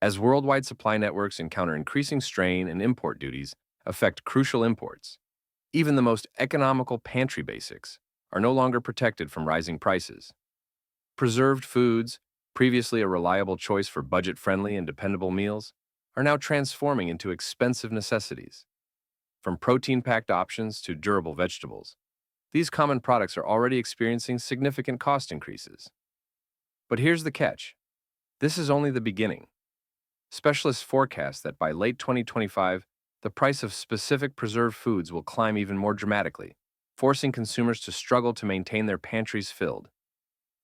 As worldwide supply networks encounter increasing strain and import duties affect crucial imports, even the most economical pantry basics are no longer protected from rising prices. Preserved foods, previously a reliable choice for budget-friendly and dependable meals, are now transforming into expensive necessities. From protein-packed options to durable vegetables, these common products are already experiencing significant cost increases. But here's the catch. This is only the beginning. Specialists forecast that by late 2025, the price of specific preserved foods will climb even more dramatically, forcing consumers to struggle to maintain their pantries filled.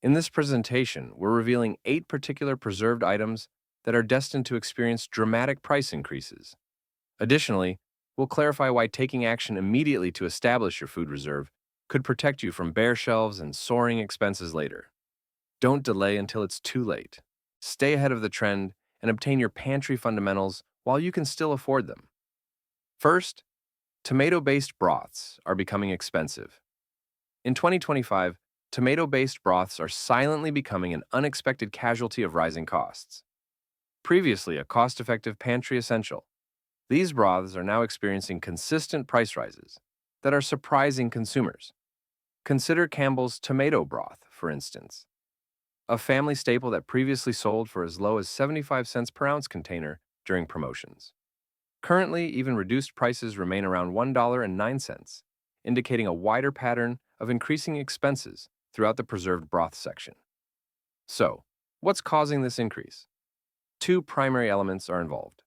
In this presentation, we're revealing 8 particular preserved items that are destined to experience dramatic price increases. Additionally, we'll clarify why taking action immediately to establish your food reserve could protect you from bare shelves and soaring expenses later. Don't delay until it's too late. Stay ahead of the trend and obtain your pantry fundamentals while you can still afford them. First, tomato-based broths are becoming expensive. In 2025, tomato-based broths are silently becoming an unexpected casualty of rising costs. Previously a cost-effective pantry essential, these broths are now experiencing consistent price rises that are surprising consumers. Consider Campbell's tomato broth, for instance, a family staple that previously sold for as low as 75 cents per ounce container during promotions. Currently, even reduced prices remain around $1.09, indicating a wider pattern of increasing expenses throughout the preserved broth section. So, what's causing this increase? Two primary elements are involved.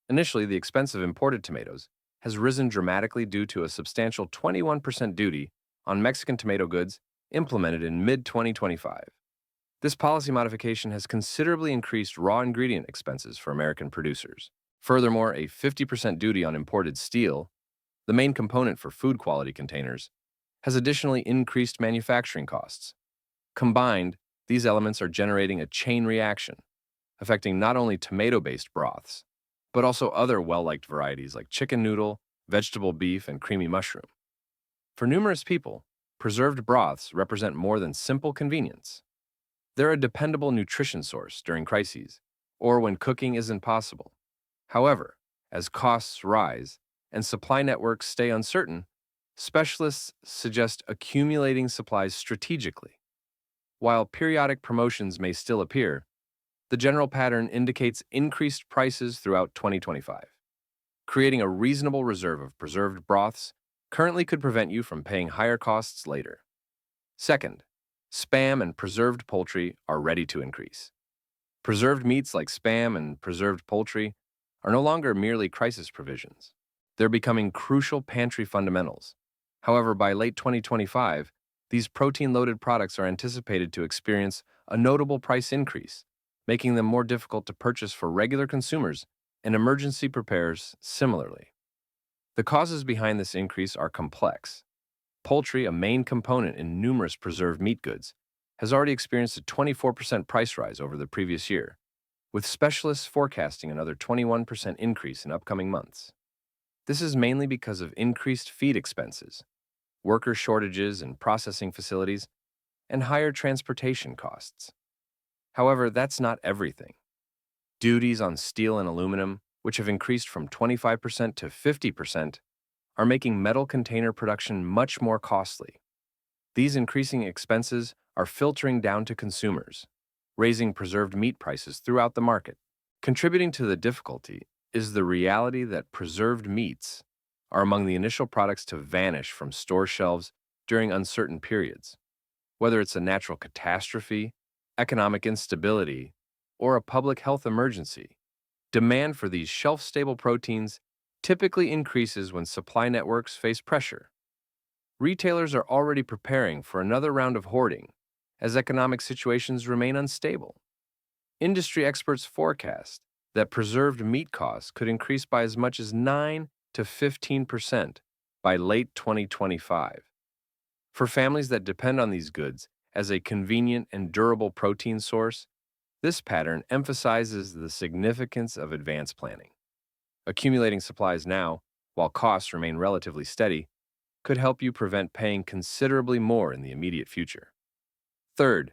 Initially, the expense of imported tomatoes has risen dramatically due to a substantial 21% duty on Mexican tomato goods implemented in mid-2025. This policy modification has considerably increased raw ingredient expenses for American producers. Furthermore, a 50% duty on imported steel, the main component for food quality containers, has additionally increased manufacturing costs. Combined, these elements are generating a chain reaction, affecting not only tomato-based broths, but also other well-liked varieties like chicken noodle, vegetable beef, and creamy mushroom. For numerous people, preserved broths represent more than simple convenience. They're a dependable nutrition source during crises, or when cooking isn't possible. However, as costs rise and supply networks stay uncertain, specialists suggest accumulating supplies strategically. While periodic promotions may still appear, the general pattern indicates increased prices throughout 2025. Creating a reasonable reserve of preserved broths currently could prevent you from paying higher costs later. Second, Spam and preserved poultry are ready to increase. Preserved meats like Spam and preserved poultry are no longer merely crisis provisions. They're becoming crucial pantry fundamentals. However, by late 2025, these protein-loaded products are anticipated to experience a notable price increase, making them more difficult to purchase for regular consumers and emergency preparers similarly. The causes behind this increase are complex. Poultry, a main component in numerous preserved meat goods, has already experienced a 24% price rise over the previous year, with specialists forecasting another 21% increase in upcoming months. This is mainly because of increased feed expenses, worker shortages in processing facilities, and higher transportation costs. However, that's not everything. Duties on steel and aluminum, which have increased from 25% to 50%, are making metal container production much more costly. These increasing expenses are filtering down to consumers, raising preserved meat prices throughout the market. Contributing to the difficulty is the reality that preserved meats are among the initial products to vanish from store shelves during uncertain periods. Whether it's a natural catastrophe, economic instability, or a public health emergency, demand for these shelf-stable proteins typically increases when supply networks face pressure. Retailers are already preparing for another round of hoarding as economic situations remain unstable. Industry experts forecast that preserved meat costs could increase by as much as 9 to 15% by late 2025. For families that depend on these goods as a convenient and durable protein source, this pattern emphasizes the significance of advanced planning. Accumulating supplies now, while costs remain relatively steady, could help you prevent paying considerably more in the immediate future. Third,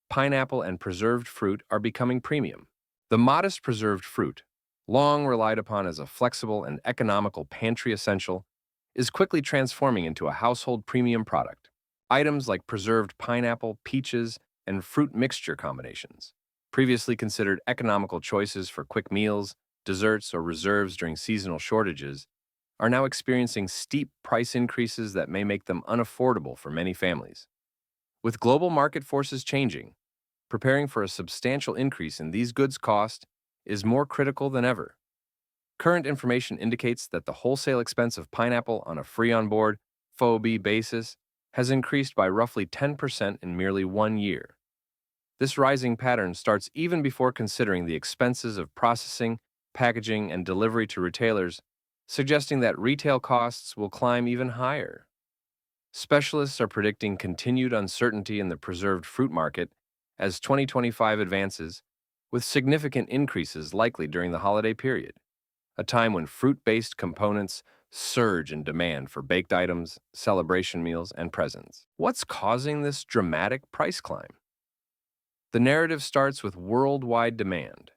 pineapple and preserved fruit are becoming premium. The modest preserved fruit, long relied upon as a flexible and economical pantry essential, is quickly transforming into a household premium product. Items like preserved pineapple, peaches, and fruit mixture combinations, previously considered economical choices for quick meals, desserts, or reserves during seasonal shortages, are now experiencing steep price increases that may make them unaffordable for many families. With global market forces changing, preparing for a substantial increase in these goods' cost is more critical than ever. Current information indicates that the wholesale expense of pineapple on a free-on-board FOB basis has increased by roughly 10% in merely 1 year. This rising pattern starts even before considering the expenses of processing, packaging, and delivery to retailers, suggesting that retail costs will climb even higher. Specialists are predicting continued uncertainty in the preserved fruit market as 2025 advances, with significant increases likely during the holiday period, a time when fruit-based components surge in demand for baked items, celebration meals, and presents. What's causing this dramatic price climb? The narrative starts with worldwide demand.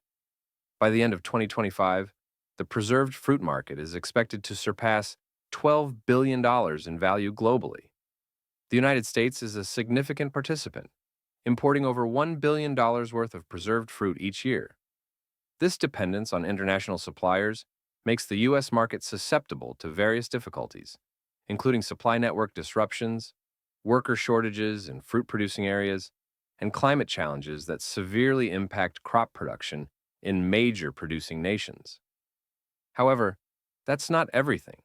By the end of 2025, the preserved fruit market is expected to surpass $12 billion in value globally. The United States is a significant participant, importing over $1 billion worth of preserved fruit each year. This dependence on international suppliers makes the U.S. market susceptible to various difficulties, including supply network disruptions, worker shortages in fruit-producing areas, and climate challenges that severely impact crop production in major producing nations. However, that's not everything.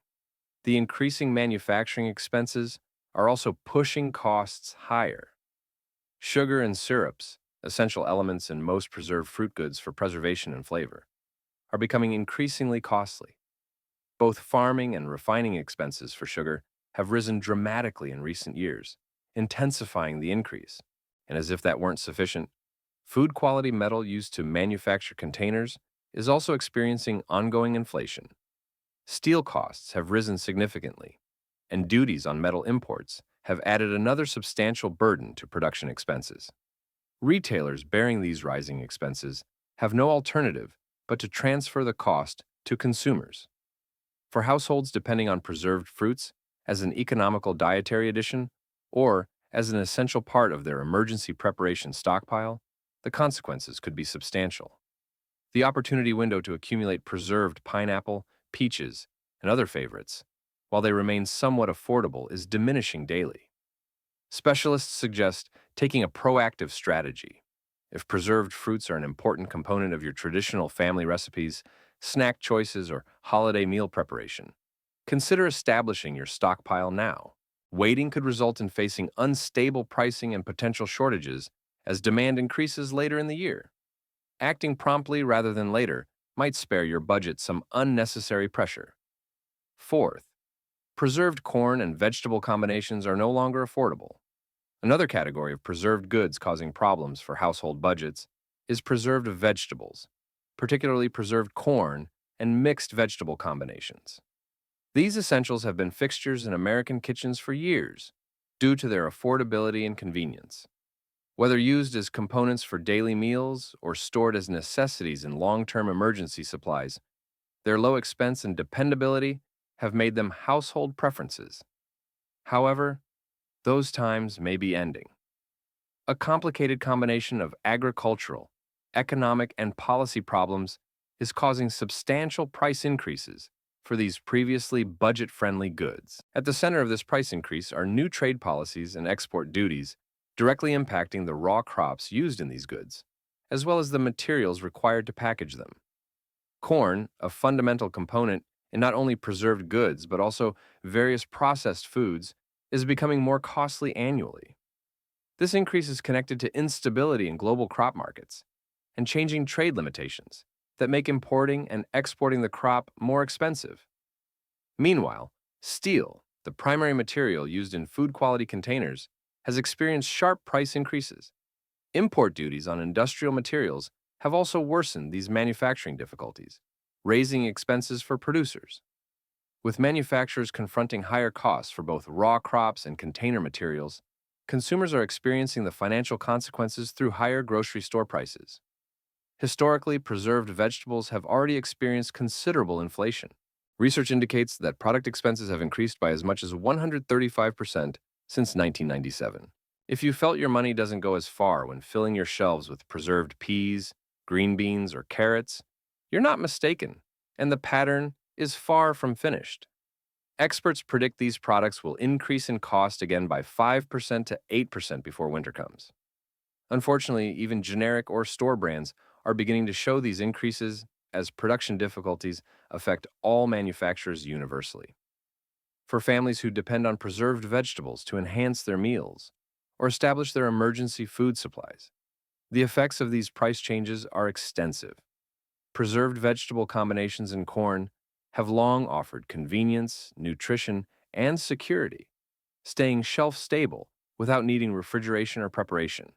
The increasing manufacturing expenses are also pushing costs higher. Sugar and syrups, essential elements in most preserved fruit goods for preservation and flavor, are becoming increasingly costly. Both farming and refining expenses for sugar have risen dramatically in recent years, intensifying the increase. And as if that weren't sufficient, food quality metal used to manufacture containers is also experiencing ongoing inflation. Steel costs have risen significantly, and duties on metal imports have added another substantial burden to production expenses. Retailers bearing these rising expenses have no alternative but to transfer the cost to consumers. For households depending on preserved fruits as an economical dietary addition or as an essential part of their emergency preparation stockpile, the consequences could be substantial. The opportunity window to accumulate preserved pineapple, peaches, and other favorites, while they remain somewhat affordable, is diminishing daily. Specialists suggest taking a proactive strategy. If preserved fruits are an important component of your traditional family recipes, snack choices, or holiday meal preparation, consider establishing your stockpile now. Waiting could result in facing unstable pricing and potential shortages as demand increases later in the year. Acting promptly rather than later might spare your budget some unnecessary pressure. Fourth, preserved corn and vegetable combinations are no longer affordable. Another category of preserved goods causing problems for household budgets is preserved vegetables, particularly preserved corn and mixed vegetable combinations. These essentials have been fixtures in American kitchens for years due to their affordability and convenience. Whether used as components for daily meals or stored as necessities in long-term emergency supplies, their low expense and dependability have made them household preferences. However, those times may be ending. A complicated combination of agricultural, economic, and policy problems is causing substantial price increases for these previously budget-friendly goods. At the center of this price increase are new trade policies and export duties directly impacting the raw crops used in these goods, as well as the materials required to package them. Corn, a fundamental component in not only preserved goods but also various processed foods, is becoming more costly annually. This increase is connected to instability in global crop markets and changing trade limitations that make importing and exporting the crop more expensive. Meanwhile, steel, the primary material used in food quality containers, has experienced sharp price increases. Import duties on industrial materials have also worsened these manufacturing difficulties, raising expenses for producers. With manufacturers confronting higher costs for both raw crops and container materials, consumers are experiencing the financial consequences through higher grocery store prices. Historically, preserved vegetables have already experienced considerable inflation. Research indicates that product expenses have increased by as much as 135% since 1997. If you felt your money doesn't go as far when filling your shelves with preserved peas, green beans, or carrots, you're not mistaken, and the pattern is far from finished. Experts predict these products will increase in cost again by 5% to 8% before winter comes. Unfortunately, even generic or store brands are beginning to show these increases as production difficulties affect all manufacturers universally. For families who depend on preserved vegetables to enhance their meals or establish their emergency food supplies, the effects of these price changes are extensive. Preserved vegetable combinations in corn have long offered convenience, nutrition, and security, staying shelf stable without needing refrigeration or preparation,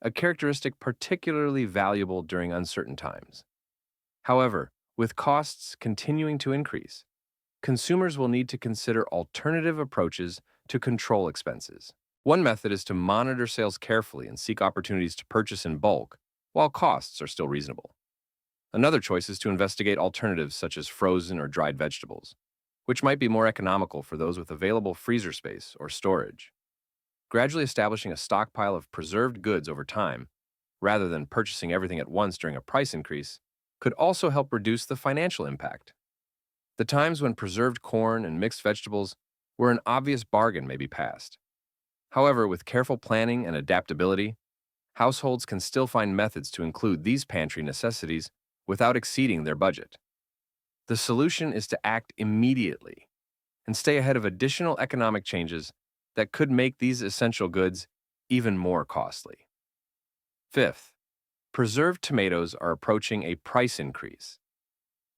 a characteristic particularly valuable during uncertain times. However, with costs continuing to increase, consumers will need to consider alternative approaches to control expenses. One method is to monitor sales carefully and seek opportunities to purchase in bulk while costs are still reasonable. Another choice is to investigate alternatives such as frozen or dried vegetables, which might be more economical for those with available freezer space or storage. Gradually establishing a stockpile of preserved goods over time, rather than purchasing everything at once during a price increase, could also help reduce the financial impact. The times when preserved corn and mixed vegetables were an obvious bargain may be past. However, with careful planning and adaptability, households can still find methods to include these pantry necessities without exceeding their budget. The solution is to act immediately and stay ahead of additional economic changes that could make these essential goods even more costly. Fifth, preserved tomatoes are approaching a price increase.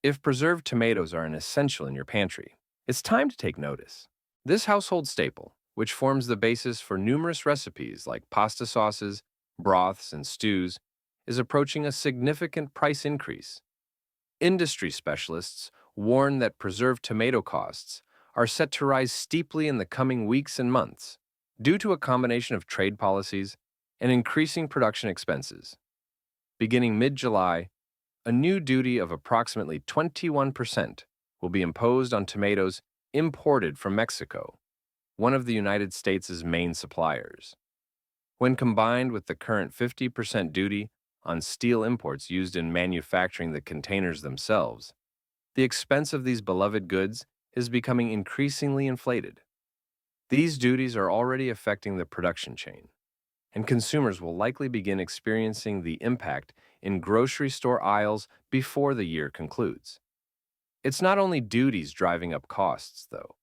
If preserved tomatoes are an essential in your pantry, it's time to take notice. This household staple, which forms the basis for numerous recipes like pasta sauces, broths, and stews, is approaching a significant price increase. Industry specialists warn that preserved tomato costs are set to rise steeply in the coming weeks and months due to a combination of trade policies and increasing production expenses. Beginning mid-July, a new duty of approximately 21% will be imposed on tomatoes imported from Mexico, one of the United States' main suppliers. When combined with the current 50% duty on steel imports used in manufacturing the containers themselves, the expense of these beloved goods is becoming increasingly inflated. These duties are already affecting the production chain, and consumers will likely begin experiencing the impact in grocery store aisles before the year concludes. It's not only duties driving up costs, though.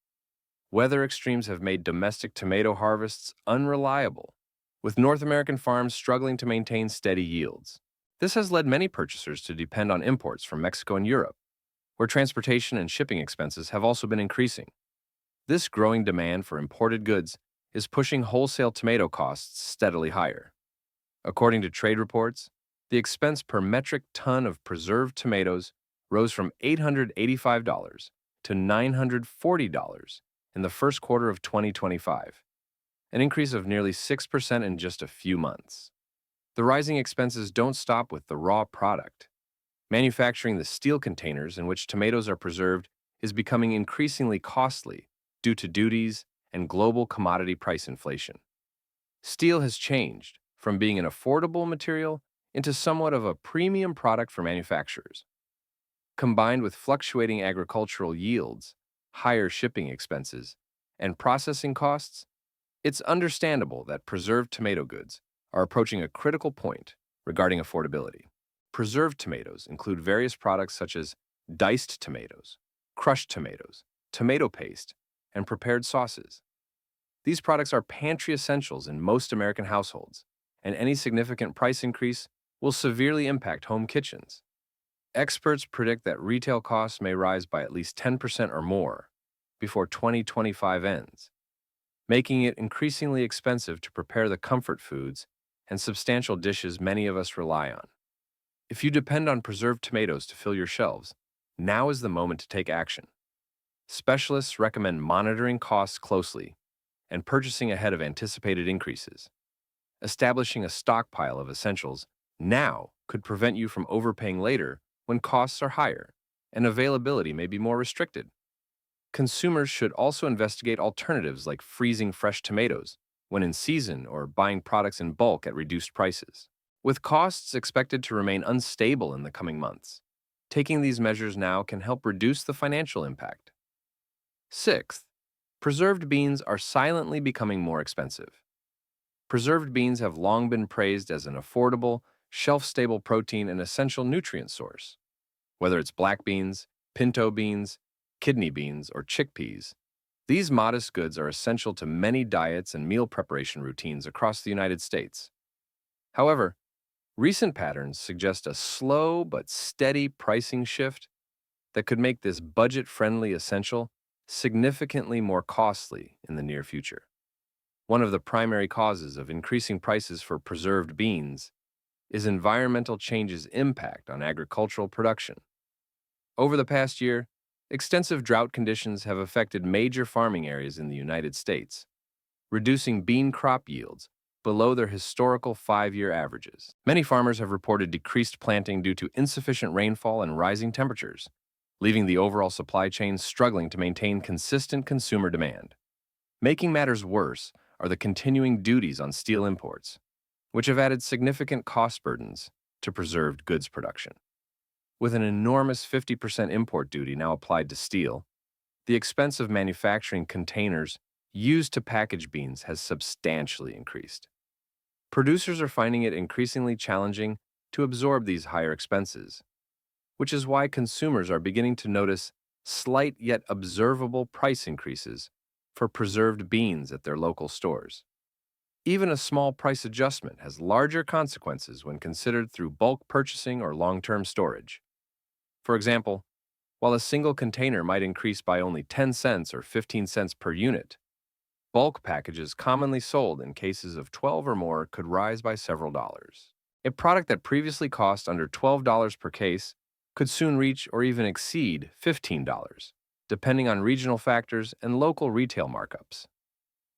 Weather extremes have made domestic tomato harvests unreliable, with North American farms struggling to maintain steady yields. This has led many purchasers to depend on imports from Mexico and Europe, where transportation and shipping expenses have also been increasing. This growing demand for imported goods is pushing wholesale tomato costs steadily higher. According to trade reports, the expense per metric ton of preserved tomatoes rose from $885 to $940 in the first quarter of 2025, an increase of nearly 6% in just a few months. The rising expenses don't stop with the raw product. Manufacturing the steel containers in which tomatoes are preserved is becoming increasingly costly due to duties and global commodity price inflation. Steel has changed from being an affordable material into somewhat of a premium product for manufacturers. Combined with fluctuating agricultural yields, higher shipping expenses, and processing costs, it's understandable that preserved tomato goods are approaching a critical point regarding affordability. Preserved tomatoes include various products such as diced tomatoes, crushed tomatoes, tomato paste, and prepared sauces. These products are pantry essentials in most American households, and any significant price increase will severely impact home kitchens. Experts predict that retail costs may rise by at least 10% or more before 2025 ends, making it increasingly expensive to prepare the comfort foods and substantial dishes many of us rely on. If you depend on preserved tomatoes to fill your shelves, now is the moment to take action. Specialists recommend monitoring costs closely and purchasing ahead of anticipated increases. Establishing a stockpile of essentials now could prevent you from overpaying later when costs are higher and availability may be more restricted. Consumers should also investigate alternatives like freezing fresh tomatoes when in season or buying products in bulk at reduced prices. With costs expected to remain unstable in the coming months, taking these measures now can help reduce the financial impact. Sixth, preserved beans are silently becoming more expensive. Preserved beans have long been praised as an affordable, shelf-stable protein and essential nutrient source. Whether it's black beans, pinto beans, kidney beans, or chickpeas, these modest goods are essential to many diets and meal preparation routines across the United States. However, recent patterns suggest a slow but steady pricing shift that could make this budget-friendly essential significantly more costly in the near future. One of the primary causes of increasing prices for preserved beans is environmental change's impact on agricultural production. Over the past year, extensive drought conditions have affected major farming areas in the United States, reducing bean crop yields below their historical 5-year averages. Many farmers have reported decreased planting due to insufficient rainfall and rising temperatures, leaving the overall supply chain struggling to maintain consistent consumer demand. Making matters worse are the continuing duties on steel imports, which have added significant cost burdens to preserved goods production. With an enormous 50% import duty now applied to steel, the expense of manufacturing containers used to package beans has substantially increased. Producers are finding it increasingly challenging to absorb these higher expenses, which is why consumers are beginning to notice slight yet observable price increases for preserved beans at their local stores. Even a small price adjustment has larger consequences when considered through bulk purchasing or long-term storage. For example, while a single container might increase by only 10 cents or 15 cents per unit, bulk packages commonly sold in cases of 12 or more could rise by several dollars. A product that previously cost under $12 per case could soon reach or even exceed $15, depending on regional factors and local retail markups.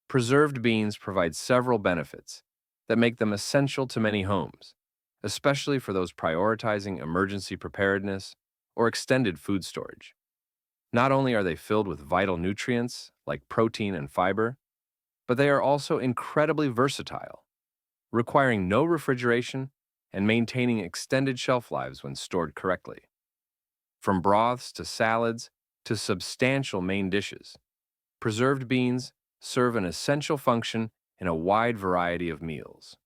Preserved beans provide several benefits that make them essential to many homes, especially for those prioritizing emergency preparedness or extended food storage. Not only are they filled with vital nutrients like protein and fiber, but they are also incredibly versatile, requiring no refrigeration and maintaining extended shelf lives when stored correctly. From broths to salads to substantial main dishes, preserved beans serve an essential function in a wide variety of meals.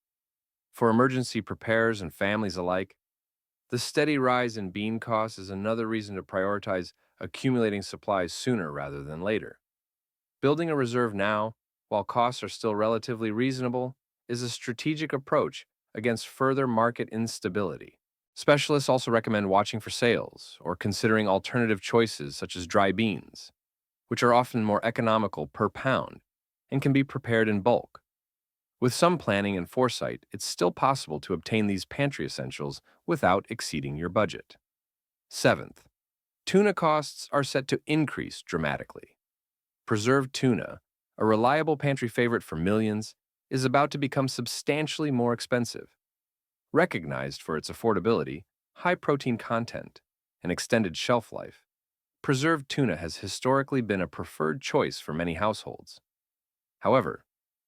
For emergency preparers and families alike, the steady rise in bean costs is another reason to prioritize accumulating supplies sooner rather than later. Building a reserve now, while costs are still relatively reasonable, is a strategic approach against further market instability. Specialists also recommend watching for sales or considering alternative choices such as dry beans, which are often more economical per pound and can be prepared in bulk. With some planning and foresight, it's still possible to obtain these pantry essentials without exceeding your budget. Seventh, tuna costs are set to increase dramatically. Preserved tuna, a reliable pantry favorite for millions, is about to become substantially more expensive. Recognized for its affordability, high protein content, and extended shelf life, preserved tuna has historically been a preferred choice for many households. However,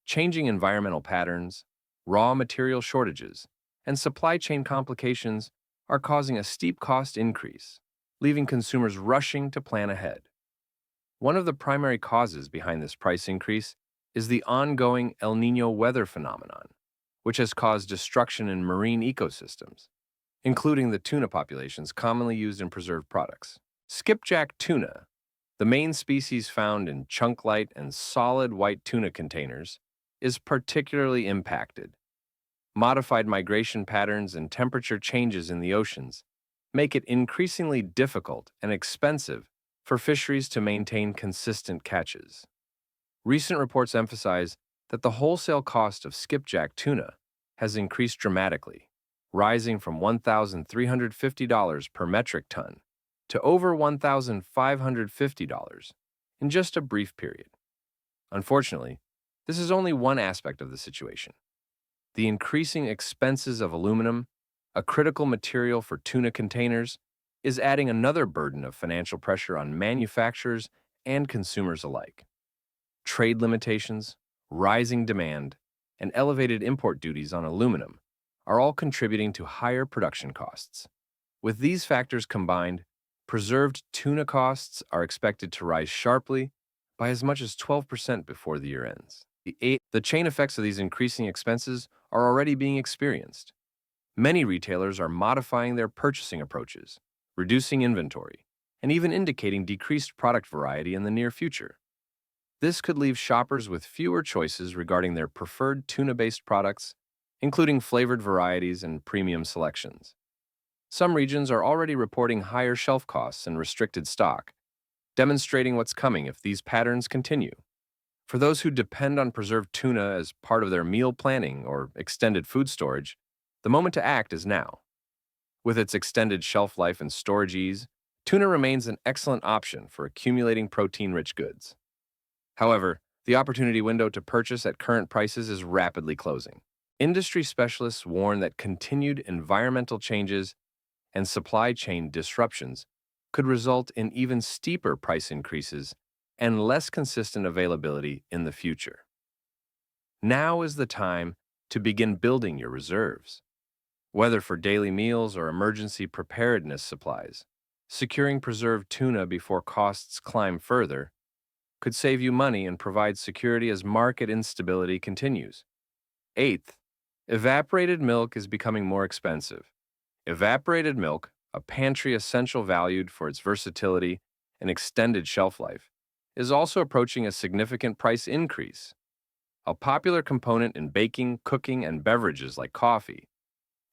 changing environmental patterns, raw material shortages, and supply chain complications are causing a steep cost increase, leaving consumers rushing to plan ahead. One of the primary causes behind this price increase is the ongoing El Niño weather phenomenon, which has caused destruction in marine ecosystems, including the tuna populations commonly used in preserved products. Skipjack tuna, the main species found in chunk-light and solid white tuna containers, is particularly impacted. Modified migration patterns and temperature changes in the oceans make it increasingly difficult and expensive for fisheries to maintain consistent catches. Recent reports emphasize that the wholesale cost of skipjack tuna has increased dramatically, rising from $1,350 per metric ton to over $1,550 in just a brief period. Unfortunately, this is only one aspect of the situation. The increasing expenses of aluminum, a critical material for tuna containers, is adding another burden of financial pressure on manufacturers and consumers alike. Trade limitations, rising demand, and elevated import duties on aluminum are all contributing to higher production costs. With these factors combined, preserved tuna costs are expected to rise sharply by as much as 12% before the year ends. The chain effects of these increasing expenses are already being experienced. Many retailers are modifying their purchasing approaches, reducing inventory, and even indicating decreased product variety in the near future. This could leave shoppers with fewer choices regarding their preferred tuna-based products, including flavored varieties and premium selections. Some regions are already reporting higher shelf costs and restricted stock, demonstrating what's coming if these patterns continue. For those who depend on preserved tuna as part of their meal planning or extended food storage, the moment to act is now. With its extended shelf life and storage ease, tuna remains an excellent option for accumulating protein-rich goods. However, the opportunity window to purchase at current prices is rapidly closing. Industry specialists warn that continued environmental changes and supply chain disruptions could result in even steeper price increases and less consistent availability in the future. Now is the time to begin building your reserves. Whether for daily meals or emergency preparedness supplies, securing preserved tuna before costs climb further could save you money and provide security as market instability continues. Eighth, evaporated milk is becoming more expensive. Evaporated milk, a pantry essential valued for its versatility and extended shelf life, is also approaching a significant price increase. A popular component in baking, cooking, and beverages like coffee,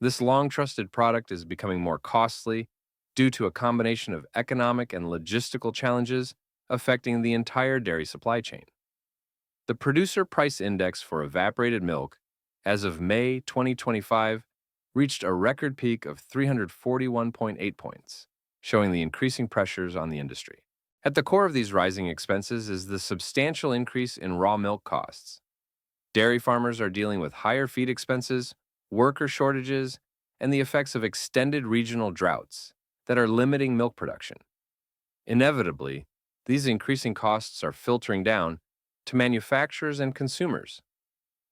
this long-trusted product is becoming more costly due to a combination of economic and logistical challenges affecting the entire dairy supply chain. The Producer Price Index for evaporated milk, as of May 2025, reached a record peak of 341.8 points, showing the increasing pressures on the industry. At the core of these rising expenses is the substantial increase in raw milk costs. Dairy farmers are dealing with higher feed expenses, worker shortages, and the effects of extended regional droughts that are limiting milk production. Inevitably, these increasing costs are filtering down to manufacturers and consumers.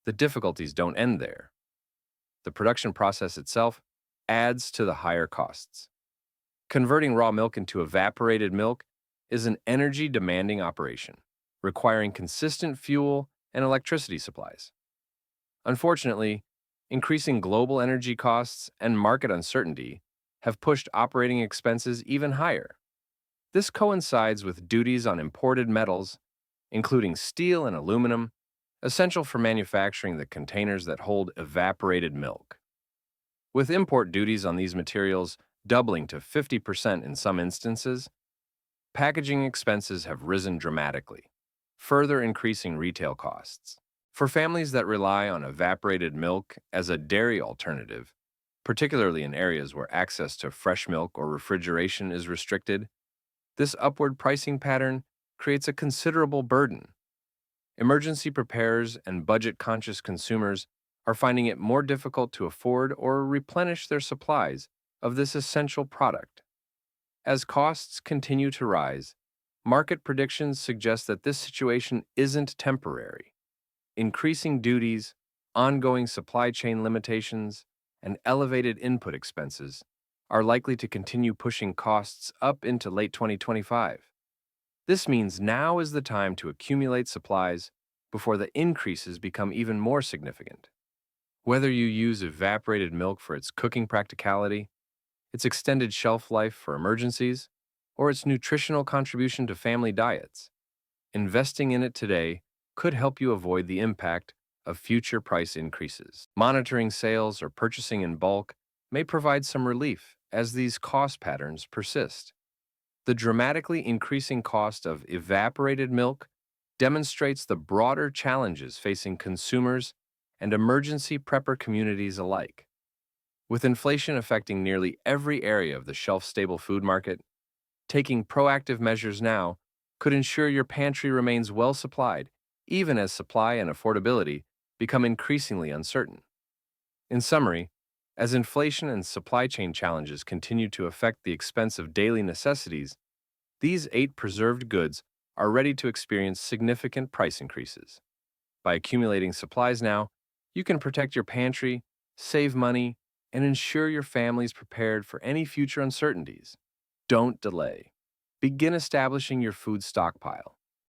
The difficulties don't end there. The production process itself adds to the higher costs. Converting raw milk into evaporated milk is an energy-demanding operation, requiring consistent fuel and electricity supplies. Unfortunately, increasing global energy costs and market uncertainty have pushed operating expenses even higher. This coincides with duties on imported metals, including steel and aluminum, essential for manufacturing the containers that hold evaporated milk. With import duties on these materials doubling to 50% in some instances, packaging expenses have risen dramatically, further increasing retail costs. For families that rely on evaporated milk as a dairy alternative, particularly in areas where access to fresh milk or refrigeration is restricted, this upward pricing pattern creates a considerable burden. Emergency preparers and budget-conscious consumers are finding it more difficult to afford or replenish their supplies of this essential product. As costs continue to rise, market predictions suggest that this situation isn't temporary. Increasing duties, ongoing supply chain limitations, and elevated input expenses are likely to continue pushing costs up into late 2025. This means now is the time to accumulate supplies before the increases become even more significant. Whether you use evaporated milk for its cooking practicality, its extended shelf life for emergencies, or its nutritional contribution to family diets, investing in it today could help you avoid the impact of future price increases. Monitoring sales or purchasing in bulk may provide some relief as these cost patterns persist. The dramatically increasing cost of evaporated milk demonstrates the broader challenges facing consumers and emergency prepper communities alike. With inflation affecting nearly every area of the shelf-stable food market, taking proactive measures now could ensure your pantry remains well supplied, even as supply and affordability become increasingly uncertain. In summary, As inflation and supply chain challenges continue to affect the expense of daily necessities, these 8 preserved goods are ready to experience significant price increases. By accumulating supplies now, you can protect your pantry, save money, and ensure your family is prepared for any future uncertainties. Don't delay. Begin establishing your food stockpile.